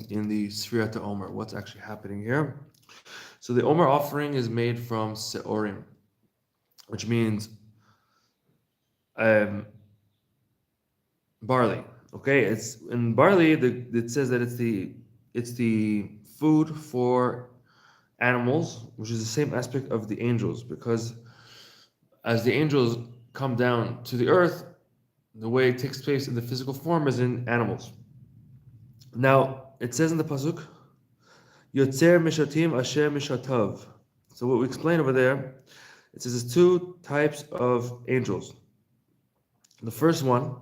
in the Sfirat Omer. What's actually happening here? So the Omer offering is made from Seorim, which means um, barley. Okay, it's in barley. It says that it's the food for animals, which is the same aspect of the angels, because as the angels come down to the earth, the way it takes place in the physical form is in animals. Now it says in the pasuk, "Yotzer mishatim asher mishatav." So what we explain over there, it says there's two types of angels. The first one,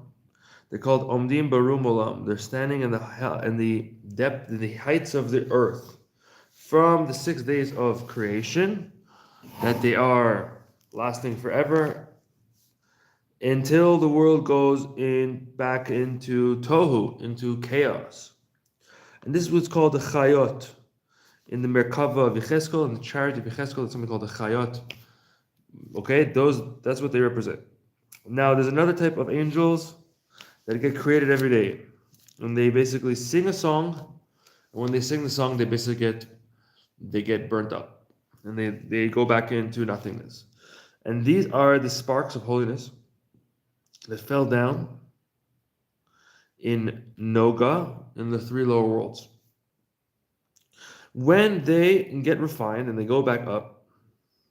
they're called Omdim Barum Olam. They're standing in the depth, in the heights of the earth, from the 6 days of creation, that they are lasting forever until the world goes in back into tohu, into chaos. And this is what's called the chayot. In the Merkava of Yecheskel, in the chariot of Yecheskel, it's something called the chayot. Okay, that's what they represent. Now, there's another type of angels that get created every day, and they basically sing a song. And when they sing the song, they get burnt up, and they go back into nothingness. And these are the sparks of holiness that fell down in Noga, in the three lower worlds. When they get refined and they go back up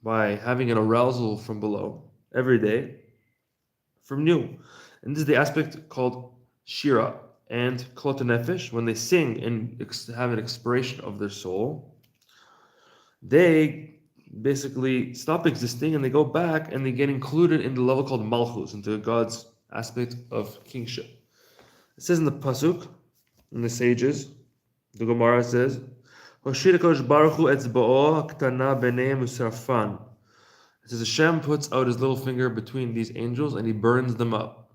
by having an arousal from below every day, from new. And this is the aspect called Shira and Klot Nefesh. When they sing and have an expiration of their soul, they basically stop existing and they go back and they get included in the level called Malchus, into God's aspect of kingship. It says in the Pasuk, in the sages, the Gemara says, Hoshir Kosh Baruch Hu etzba'o ktana b'nei musarfan. It says Hashem puts out his little finger between these angels and he burns them up.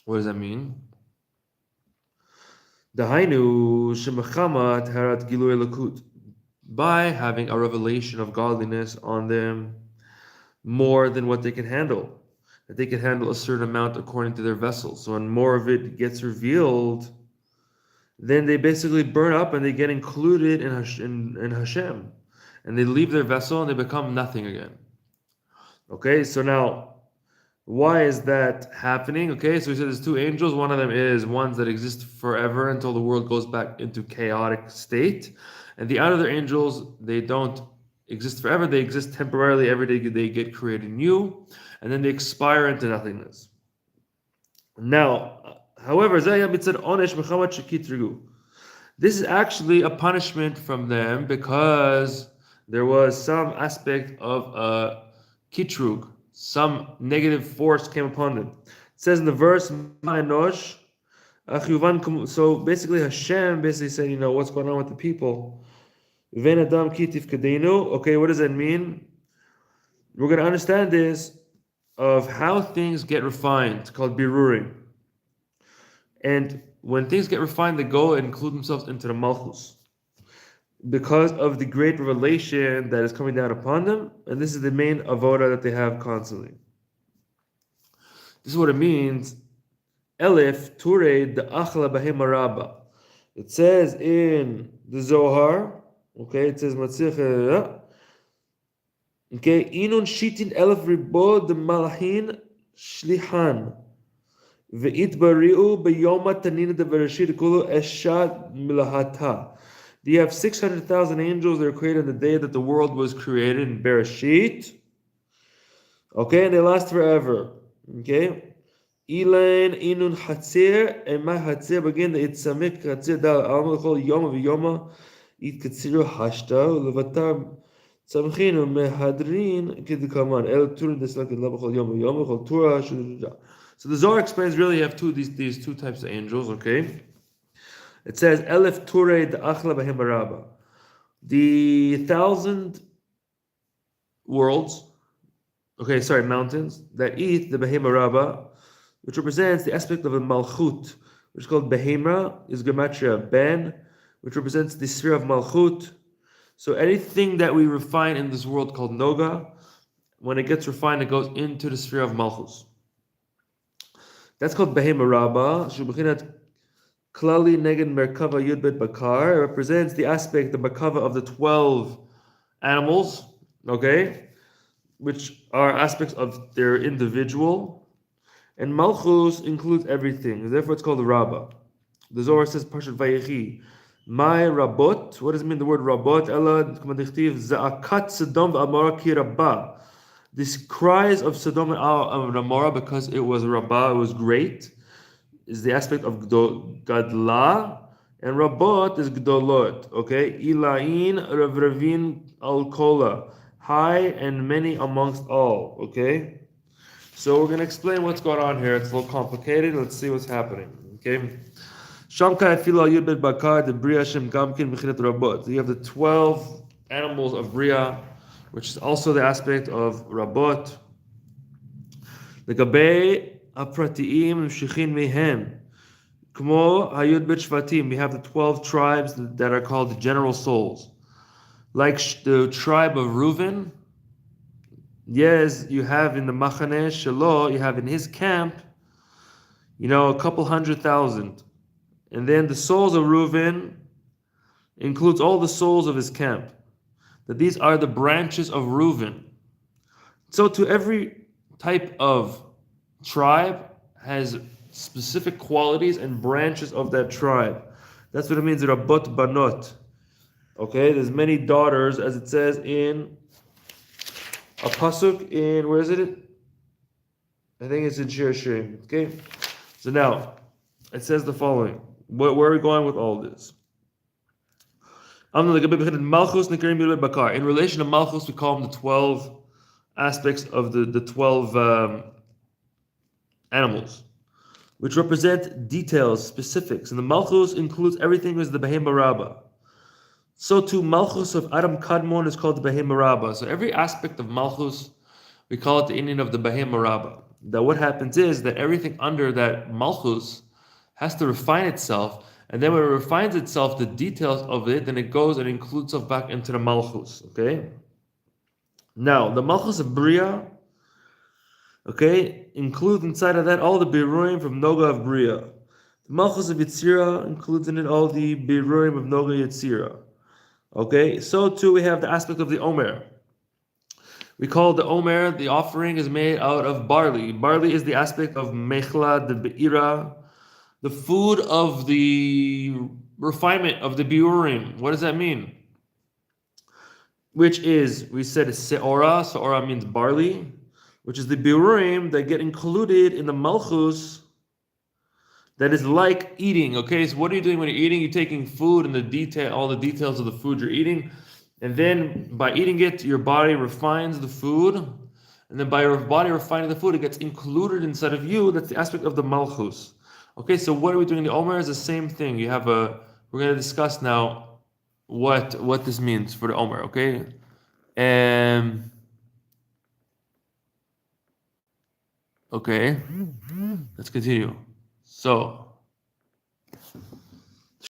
What does that mean? Dahainu shemachama teharat gilui lakut. By having a revelation of godliness on them more than what they can handle. That they can handle a certain amount according to their vessels. So when more of it gets revealed, then they basically burn up and they get included in Hashem. And they leave their vessel and they become nothing again. Okay, so now, why is that happening? Okay, so we said there's two angels. One of them is ones that exist forever until the world goes back into chaotic state. And the other angels, they don't exist forever. They exist temporarily. Every day they get created new. And then they expire into nothingness. Now, however, this is actually a punishment from them because there was some aspect of a kitrug, some negative force came upon them. It says in the verse, so basically Hashem basically said, what's going on with the people? Okay, what does that mean? We're going to understand this of how things get refined, called biruring. And when things get refined, they go and include themselves into the Malchus because of the great revelation that is coming down upon them. And this is the main avoda that they have constantly. This is what it means. Elif Ture the Achla Bahema Rabba. It says in the Zohar, okay, it says Matzich, okay, Inun Shitin Elif Ribo the Malahin Shlihan. Ve'itbari'u b'yoma tanina de bereshit kulu eshad milahata. Do you have 600,000 angels that are created on the day that the world was created in Bereshit? Okay, and they last forever. Okay, Elaine inun hatzir and my hatzir begin the itzamik hatzir dal alma chol yoma v'yoma it katziru hashta levatar tzamchinu mehadrin kidikaman el turin deslak lava chol yoma v'yoma chol tura shudah. So the Zohar explains really you have these two types of angels, okay? It says, Elef Ture the Achla Bahimaraba. The 1,000 mountains that eat the Bahimaraba, which represents the aspect of a Malchut, which is called Behemra, is Gematria Ben, which represents the sphere of Malchut. So anything that we refine in this world called Noga, when it gets refined, it goes into the sphere of Malchus. That's called Behema Rabba, Shubachinat Klali neged merkava yudbet bakar. It represents the aspect, the merkava of the 12 animals, okay, which are aspects of their individual. And Malchus includes everything. Therefore, it's called the Rabbah. The Zohar says, Parshat Vayechi, my Rabot. What does it mean, the word Rabot? Ella, K'madichtiv, Za'akat Sodom v'Amora ki Rabbah. These cries of Sodom and Amorah, because it was Rabbah, it was great, is the aspect of Gadla, and Rabot is Gdolot. Okay, Ilain Revrevin al Kola, high and many amongst all. Okay, so we're going to explain what's going on here. It's a little complicated. Let's see what's happening. Okay, Shamka Efila Yudbet Bakar the Bria Shem Gamkin Mechinet Rabot. You have the 12 animals of Bria, which is also the aspect of Rabot. The Gabe Apratiim Shichin Mehem. Kmo Hayud Bet Shvatim. We have the 12 tribes that are called the general souls. Like the tribe of Reuven, yes, you have in the Machaneh Shelo, you have in his camp, a couple 100,000. And then the souls of Reuven includes all the souls of his camp. That these are the branches of Reuven. So to every type of tribe has specific qualities and branches of that tribe. That's what it means, Rabot Banot. Okay, there's many daughters, as it says in a pasuk in, where is it? I think it's in Shir Shirim. Okay, so now it says the following. Where are we going with all this? In relation to Malchus, we call them the 12 aspects of the 12 animals, which represent details, specifics. And the Malchus includes everything as the Behema Rabbah. So too, Malchus of Adam Kadmon is called the Behema Rabbah. So every aspect of Malchus, we call it the Indian of the Behema Rabbah. That what happens is that everything under that Malchus has to refine itself, and then when it refines itself, the details of it, then it goes and includes itself back into the Malchus. Okay? Now, the Malchus of Bria, okay, includes inside of that all the Biruim from Noga of Bria. The Malchus of Yetzirah includes in it all the Biruim of Noga Yetzirah. Okay, so too we have the aspect of the Omer. We call the Omer, the offering is made out of barley. Barley is the aspect of Mechla, the Be'ira, the food of the refinement of the Biurim. What does that mean? Which is, we said, Se'ora. Se'ora means barley, which is the Biurim that get included in the Malchus. That is like eating. Okay, so what are you doing when you're eating? You're taking food and all the details of the food you're eating, and then by eating it, your body refines the food, and then by your body refining the food, it gets included inside of you. That's the aspect of the Malchus. Okay, so what are we doing? The Omer is the same thing. We're going to discuss now what this means for the Omer. Okay, okay, let's continue. So,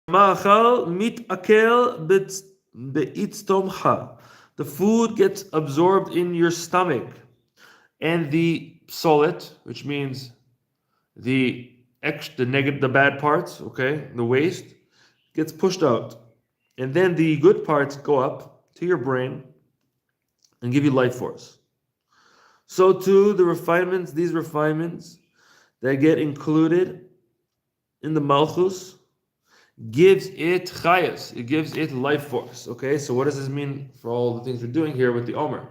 the food gets absorbed in your stomach, and the solet, which means the negative, the bad parts, okay, the waste, gets pushed out, and then the good parts go up to your brain and give you life force. So too, these refinements that get included in the Malchus gives it chayas, it gives it life force. Okay, so what does this mean for all the things we're doing here with the Omer?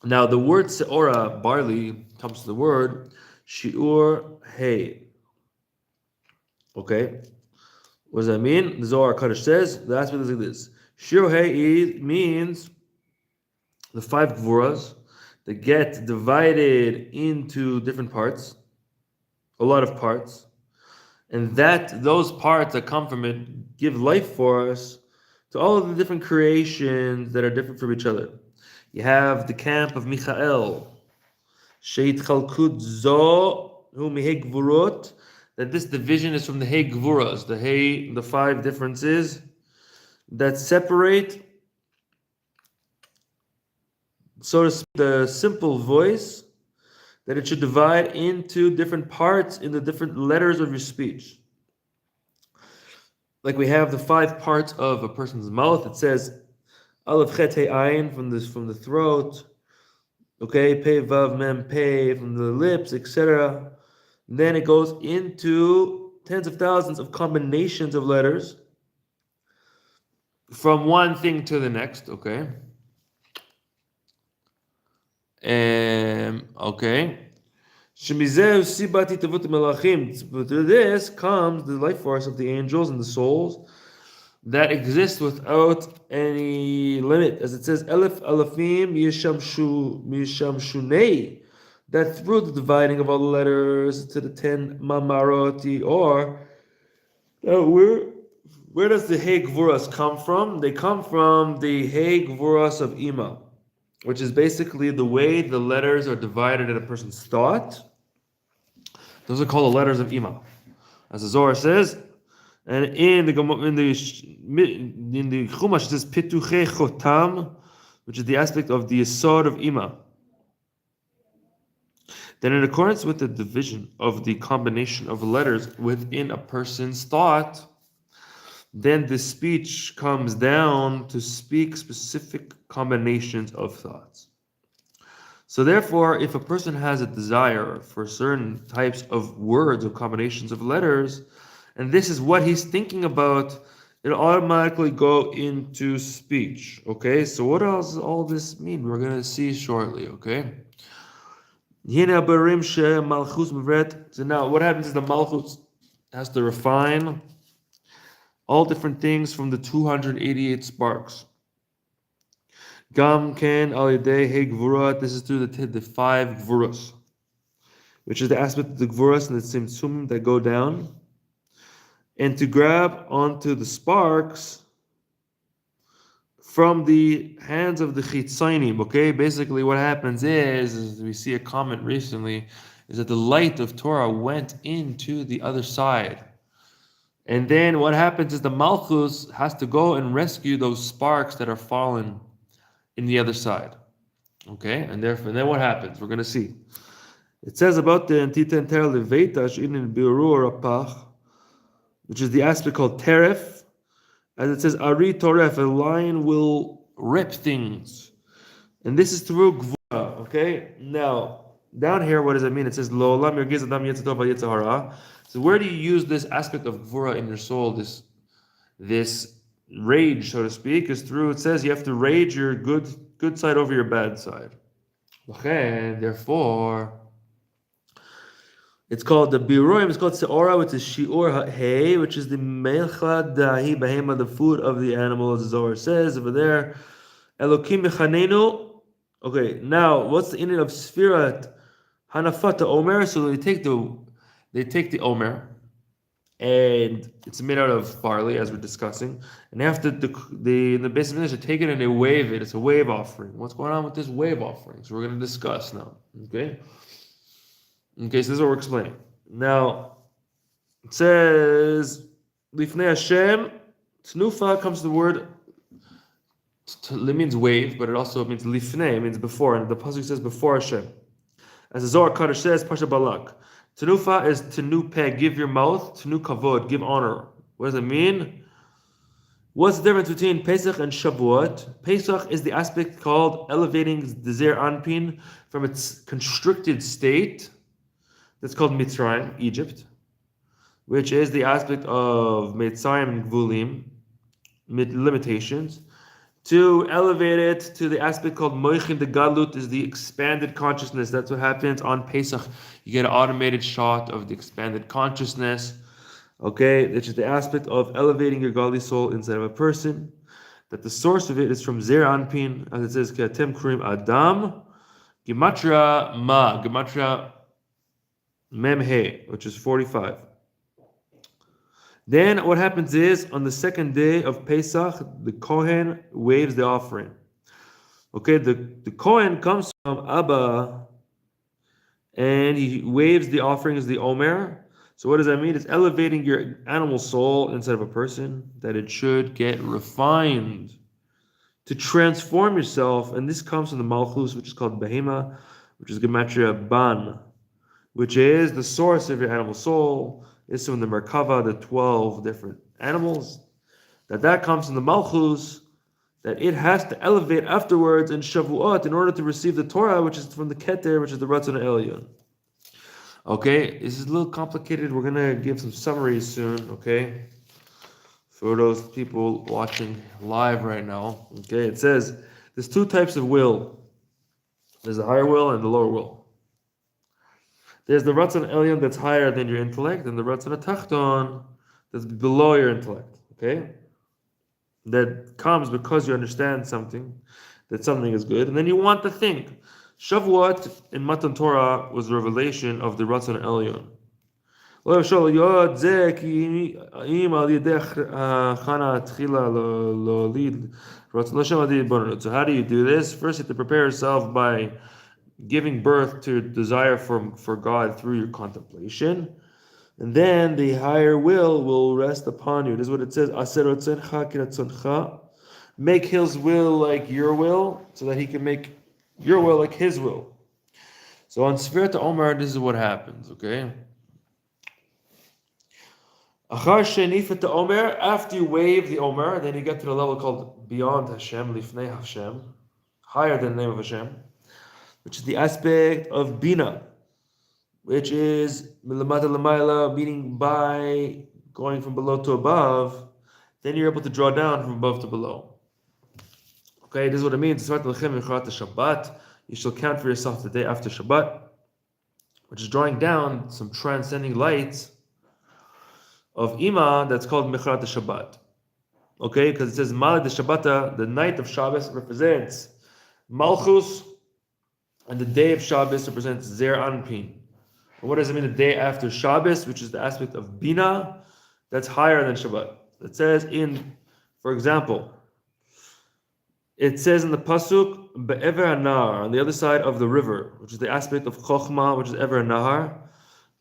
Now, the word se'ora, barley, comes to the word shi'ur hay. Okay, what does that mean? The Zohar Kaddish says the aspect is like this: shi'ur hay means the 5 gvuras that get divided into different parts, a lot of parts, and those parts that come from it give life force to all of the different creations that are different from each other. You have the camp of Michael, Sheit Chalkud Zo Hu Mihei Gvurot, that this division is from the Hey Gvuras, the 5 differences that separate, so to speak, the simple voice that it should divide into different parts in the different letters of your speech. Like we have the 5 parts of a person's mouth. It says Aleph Chet Hey Ayin from the throat. Okay, Pei Vav Mem Pei from the lips, etc. Then it goes into tens of thousands of combinations of letters from one thing to the next. Okay. Okay. Shemizeh Sibati Tavut Melachim. Through this comes the life force of the angels and the souls that exist without any limit, as it says, Elef Alafim Yishamshunei, that through the dividing of all the letters to the 10 Mamaroti, or where does the Hey Gvuras come from? They come from the Hey Gvuras of Ima, which is basically the way the letters are divided in a person's thought. Those are called the letters of Ima, as the Zohar says. And in the Chumash it says Pituche Chotam, which is the aspect of the Yesod of Ima. Then, in accordance with the division of the combination of letters within a person's thought, then the speech comes down to speak specific combinations of thoughts. So therefore, if a person has a desire for certain types of words or combinations of letters, and this is what he's thinking about, it'll automatically go into speech. Okay, so what does all this mean? We're going to see shortly, okay? So now what happens is the Malchus has to refine all different things from the 288 sparks. Gam ken al yedei he gvurat. This is through the 5 gvuras, which is the aspect of the gvuras and the tzimtzum that go down, and to grab onto the sparks from the hands of the chitzainim. Okay, basically what happens is we see a comment recently, is that the light of Torah went into the other side. And then what happens is the Malchus has to go and rescue those sparks that are fallen in the other side. Okay, and then what happens? We're going to see. It says about the Antiten Ter Leveitash in Biru Rapach, which is the aspect called teref, as it says, Ari Toref, a lion will rip things. And this is through Gvura, okay? Now, down here, what does it mean? It says, Lo Olam Yergiz Adam Yetzatov Yetzahara. So where do you use this aspect of Gvura in your soul, this rage, so to speak, is through, it says you have to rage your good side over your bad side. Okay, therefore, it's called the Biroim, it's called Seora, which is Shior Hey, which is the Melcha Dahi Bahema, the food of the animal, as the Zohar says over there. Elokim Mechanenu. Okay, now what's the inyan of Sfirat Hanafata Omer? So they take the Omer, and it's made out of barley, as we're discussing. And they have to in the base of English, they take it and they wave it. It's a wave offering. What's going on with this wave offering? So we're going to discuss now. Okay, so this is what we're explaining. Now, it says, Lifnei Hashem, Tnufa comes to the word, it means wave, but it also means Lifnei, it means before, and the pasuk says before Hashem. As the Zohar Kaddish says, Pasha Balak, Tnufa is Tnu Peh, give your mouth, Tnu Kavod, give honor. What does it mean? What's the difference between Pesach and Shavuot? Pesach is the aspect called elevating the Zer Anpin from its constricted state. That's called Mitzrayim, Egypt, which is the aspect of Mitzrayim and Gvulim, limitations, to elevate it to the aspect called Moichin, the Gadlut, is the expanded consciousness. That's what happens on Pesach. You get an automated shot of the expanded consciousness, okay, which is the aspect of elevating your godly soul inside of a person, that the source of it is from Zer Anpin, as it says, Ke'atem Kurim Adam, Gematria Ma, Gematria Memhe, which is 45. Then what happens is, on the second day of Pesach, the Kohen waves the offering. Okay, the Kohen comes from Abba, and he waves the offering as the Omer. So what does that mean? It's elevating your animal soul inside of a person, that it should get refined, to transform yourself. And this comes from the Malchus, which is called Behema, which is gematria ban, which is the source of your animal soul, is from the Merkava, the 12 different animals, that comes from the Malchus, that it has to elevate afterwards in Shavuot in order to receive the Torah, which is from the Keter, which is the Ratzon Elyon. Okay, this is a little complicated. We're going to give some summaries soon, okay? For those people watching live right now. Okay, it says there's two types of will. There's the higher will and the lower will. There's the Ratzon Elyon that's higher than your intellect, and the Ratzon Tachton that's below your intellect, okay? That comes because you understand something, that something is good, and then you want to think. Shavuot in Matan Torah was the revelation of the Ratzon Elyon. So how do you do this? First, you have to prepare yourself by giving birth to desire for God through your contemplation. And then the higher will rest upon you. This is what it says. Make his will like your will, so that he can make your will like his will. So on Sfirat Omer, this is what happens, okay? After you wave the Omer, then you get to the level called beyond Hashem, Lifnei Hashem, higher than the name of Hashem, which is the aspect of Bina, which is milamata lamaila, meaning by going from below to above, then you're able to draw down from above to below. Okay, this is what it means. You shall count for yourself the day after Shabbat, which is drawing down some transcending lights of Ima that's called Mecharat Shabbat. Okay, because it says Malad Shabbata, the night of Shabbos represents Malchus, and the day of Shabbos represents Zer Anpin. What does it mean the day after Shabbos, which is the aspect of Bina, that's higher than Shabbat? It says for example, it says in the Pasuk, Be'ever HaNahar, on the other side of the river, which is the aspect of Chokhmah, which is Ever HaNahar,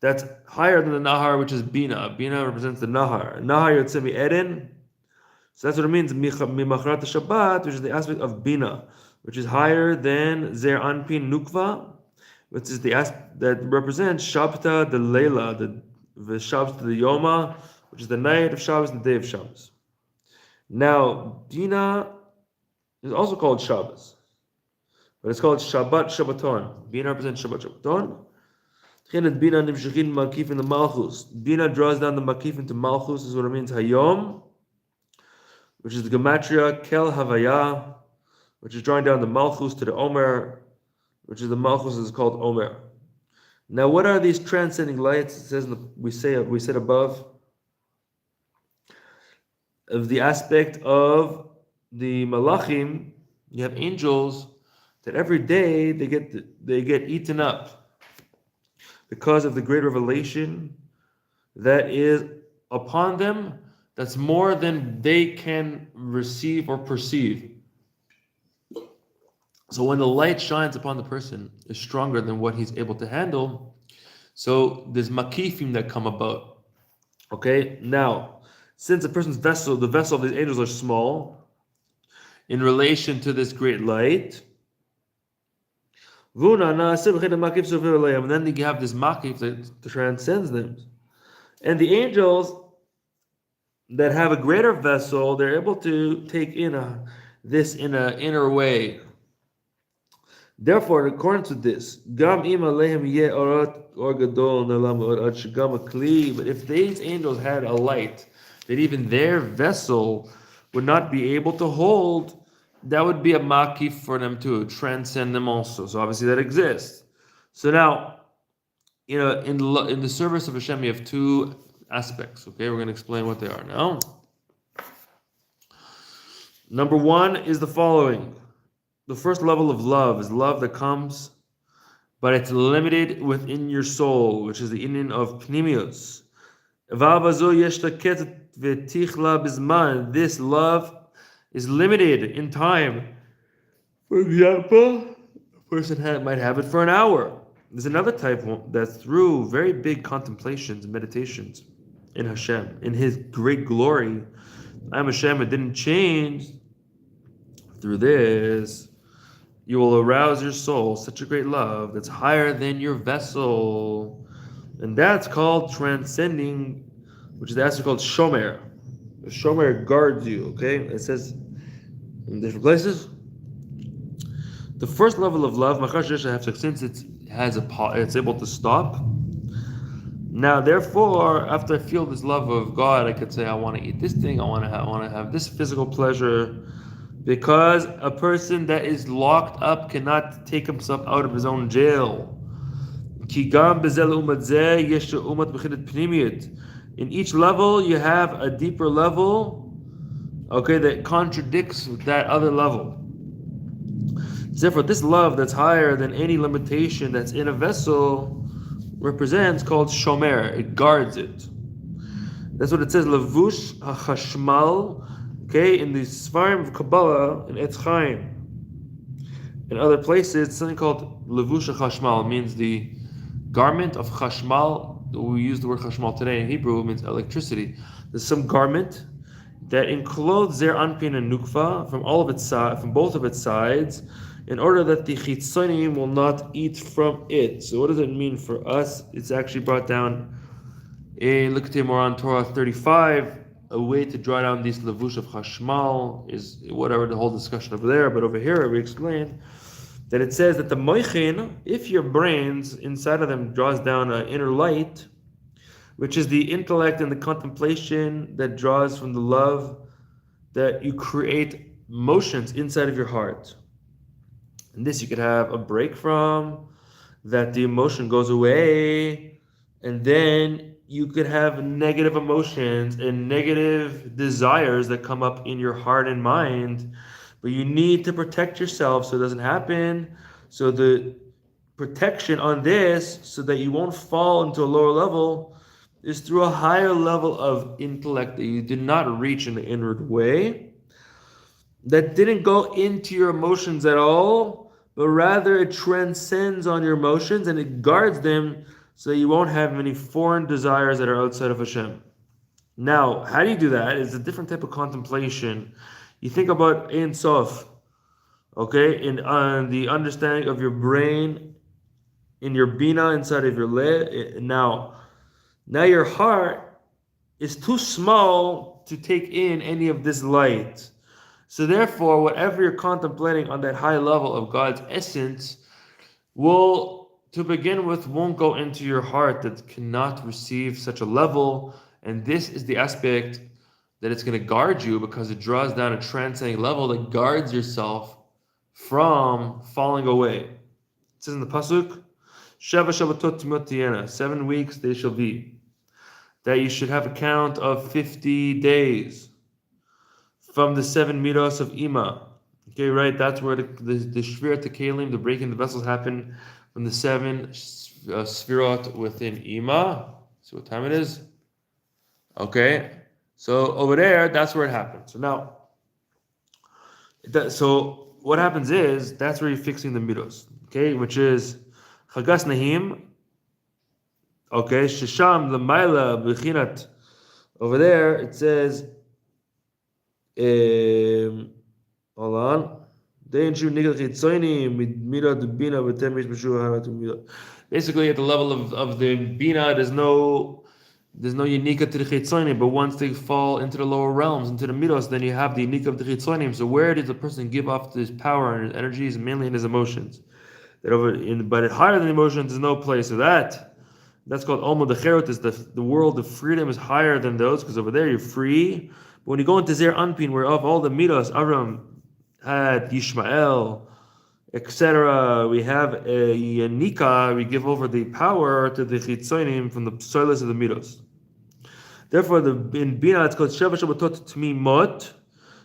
that's higher than the Nahar, which is Bina. Bina represents the Nahar. Nahar Yotzei Eden. So that's what it means, Mimachrat Shabbat, which is the aspect of Bina, which is higher than Zer Anpin Nukva, which is the aspect that represents Shabta the Leila, the Shabta the Yoma, which is the night of Shabbos and the day of Shabbos. Now, Bina is also called Shabbos, but it's called Shabbat Shabbaton. Bina represents Shabbat Shabbaton. Bina nimshachin makif in the Malchus. Bina draws down the makif into Malchus, is what it means Hayom, which is the gematria Kel Havaya, which is drawing down the Malchus to the Omer, which is the Malchus is called Omer. Now, what are these transcending lights? It says we said above of the aspect of the Malachim. You have angels that every day they get eaten up because of the great revelation that is upon them. That's more than they can receive or perceive. So when the light shines upon the person is stronger than what he's able to handle, so there's makifim that come about. Okay, now, since a person's vessel, the vessel of these angels are small in relation to this great light, and then you have this makif that transcends them. And the angels that have a greater vessel, they're able to take this in an inner way. Therefore, according to this, but if these angels had a light that even their vessel would not be able to hold, that would be a makif for them to transcend them also. So obviously that exists. So now, in the service of Hashem, you have two aspects. Okay, we're going to explain what they are now. Number one is the following. The first level of love is love that comes, but it's limited within your soul, which is the inyan of Pnimius. This love is limited in time. For example, a person might have it for an hour. There's another type that's through very big contemplations and meditations in Hashem, in His great glory. I am Hashem, it didn't change through this. you will arouse your soul, such a great love that's higher than your vessel. And that's called transcending, which is actually called shomer. The shomer guards you, okay? It says in different places. The first level of love, since it's able to stop. Now, therefore, after I feel this love of God, I could say, I want to eat this thing, I want to have this physical pleasure, because a person that is locked up cannot take himself out of his own jail. In each level, you have a deeper level, okay, that contradicts that other level. Therefore, this love that's higher than any limitation that's in a vessel represents called shomer. It guards it. That's what it says, levush hachashmal, okay, in the Sfarim of Kabbalah, in Etz Chaim. In other places, it's something called levush hachashmal. It means the garment of chashmal. We use the word chashmal today in Hebrew, it means electricity. There's some garment that encloses their anpin and nukva from both of its sides, in order that the chitzonim will not eat from it. So what does it mean for us? It's actually brought down in Likutei Moran Torah 35. A way to draw down these levush of chashmal is whatever, the whole discussion over there. But over here we explain that it says that the moichin, if your brains inside of them draws down an inner light, which is the intellect and the contemplation that draws from the love, that you create motions inside of your heart. And this you could have a break from, that the emotion goes away, and then you could have negative emotions and negative desires that come up in your heart and mind, but you need to protect yourself so it doesn't happen. So the protection on this, so that you won't fall into a lower level, is through a higher level of intellect that you did not reach in the inward way, that didn't go into your emotions at all, but rather it transcends on your emotions and it guards them so that you won't have any foreign desires that are outside of Hashem. Now, how do you do that? It's a different type of contemplation. You think about Ein Sof, okay, on the understanding of your brain, in your bina, inside of your lid. Now your heart is too small to take in any of this light. So therefore, whatever you're contemplating on that high level of God's essence will, to begin with, won't go into your heart, that cannot receive such a level. And this is the aspect that it's going to guard you, because it draws down a transcending level that guards yourself from falling away. It says in the Pasuk, Sheva Shabbatot Timot Tiyena, 7 weeks they shall be. That you should have a count of 50 days from the 7 midos of Ima. Okay, right? That's where the Shvirat Kalim, the breaking the vessels, happen from the 7 Sfirot within Ima. See what time it is? Okay, so over there, that's where it happens. So now, so what happens is, that's where you're fixing the midos, okay, which is Chagas Nahim, okay, Shisham, the Maila, Bechinat, over there, it says, hold on, basically at the level of the Bina, there's no Unika to the Chitzonim, but once they fall into the lower realms, into the Midos, then you have the Unika of the Chitzonim. So where did the person give off his power and his energies? Mainly in his emotions. But higher than the emotions, there's no place. So that's called Olmo Decherot, is the world of freedom is higher than those, because over there you're free. But when you go into Zer Anpin, where of all the Midos, Avram had Yishmael, etc., we have a Yanika, we give over the power to the Chitzonim from the soilers of the Midos. Therefore, in Bina, it's called Sheva Shabbatot Tmimot,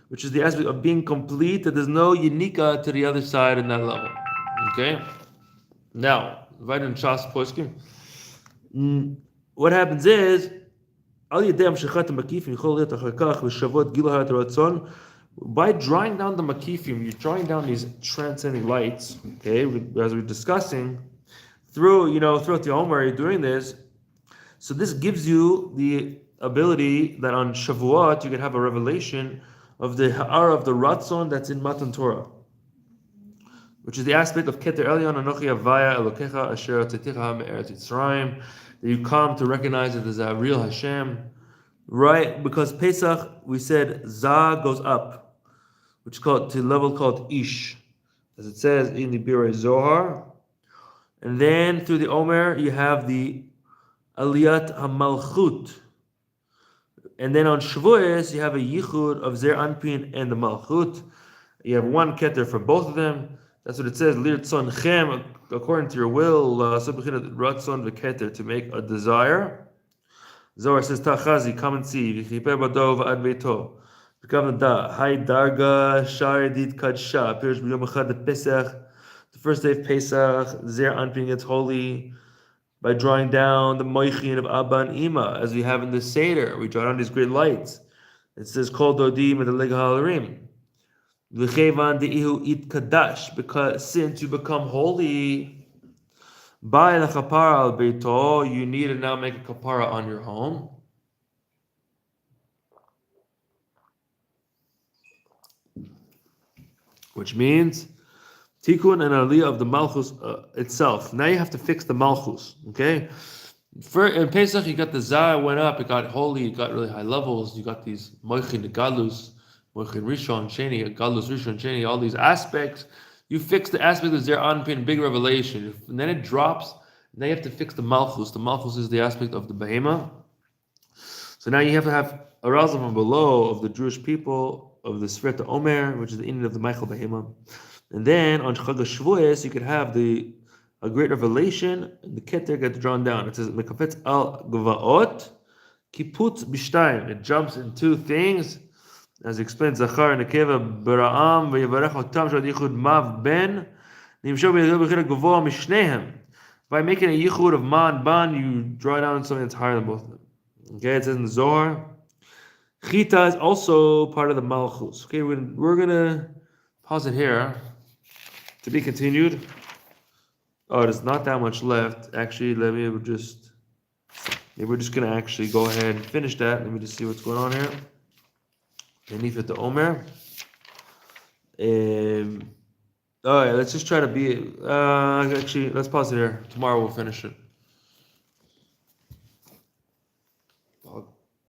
which is the aspect of being complete, that there's no Yanika to the other side in that level. Okay? Now, right in Shas Poskim, what happens is, by drawing down the makifim, you're drawing down these transcending lights, okay, as we're discussing, throughout the Omer, you're doing this. So this gives you the ability that on Shavuot, you can have a revelation of the Ha'ara of the Ratzon that's in Matan Torah. which is the aspect of Keter Elyon Anochi Avaya Elokecha Asher Tzeticha Me'eretz Yitzrayim, that you come to recognize that there's a real Hashem, right? Because Pesach, we said Za goes up, which is called to level called Ish, as it says in the Birei Zohar, and then through the Omer you have the Aliyat HaMalchut, and then on Shavuos you have a Yichud of Zer Anpin and the Malchut. You have one keter for both of them. That's what it says. Lirtzon chem, according to your will, ratzon v'keter, to make a desire. Zohar says tachazi, come and see. V'chiper badov ad veito. V'kav nada. Hay darga sharedit kadsha. Appears b'yom echad Pesach. The first day of Pesach, Zer Anpin gets holy by drawing down the moichin of Abba and Ima, as we have in the Seder. We draw down these great lights. It says kol dodim and the leg halarim. Because since you become holy, by the kapara al beito, you need to now make a kapara on your home. Which means tikkun and aliyah of the malchus itself. Now you have to fix the malchus. Okay, in Pesach you got the zah went up, it got holy, it got really high levels. You got these moichin the galus. Rishon, Sheni, Galus, Rishon, Sheni, all these aspects. You fix the aspect of Zer Anpin, big revelation. And then it drops. Now you have to fix the Malchus. The Malchus is the aspect of the Behema. So now you have to have arousal from below of the Jewish people, of the Sfirta Omer, which is the Indian of the Michael Behema. And then on Chag HaShavuos, you could have a great revelation, and the Keter gets drawn down. It says, Mekafetz al Gvaot, Kiput B'shtayim. It jumps in two things. As explained, Zachar and Nekeva Bara'am v'yivarech otam shad yichud mav ben nimshov b'yadol b'chira gavoa mishnehem. By making a yichud of ma and ban, you draw down something that's higher than both of them. Okay, it says in the Zohar. Chita is also part of the Malchus. Okay, we're gonna pause it here. To be continued. Oh, there's not that much left. Actually, maybe we're just gonna actually go ahead and finish that. Let me just see what's going on here. Benefit the Omer. All right, let's just try to be. Actually, let's pause it here. Tomorrow we'll finish it.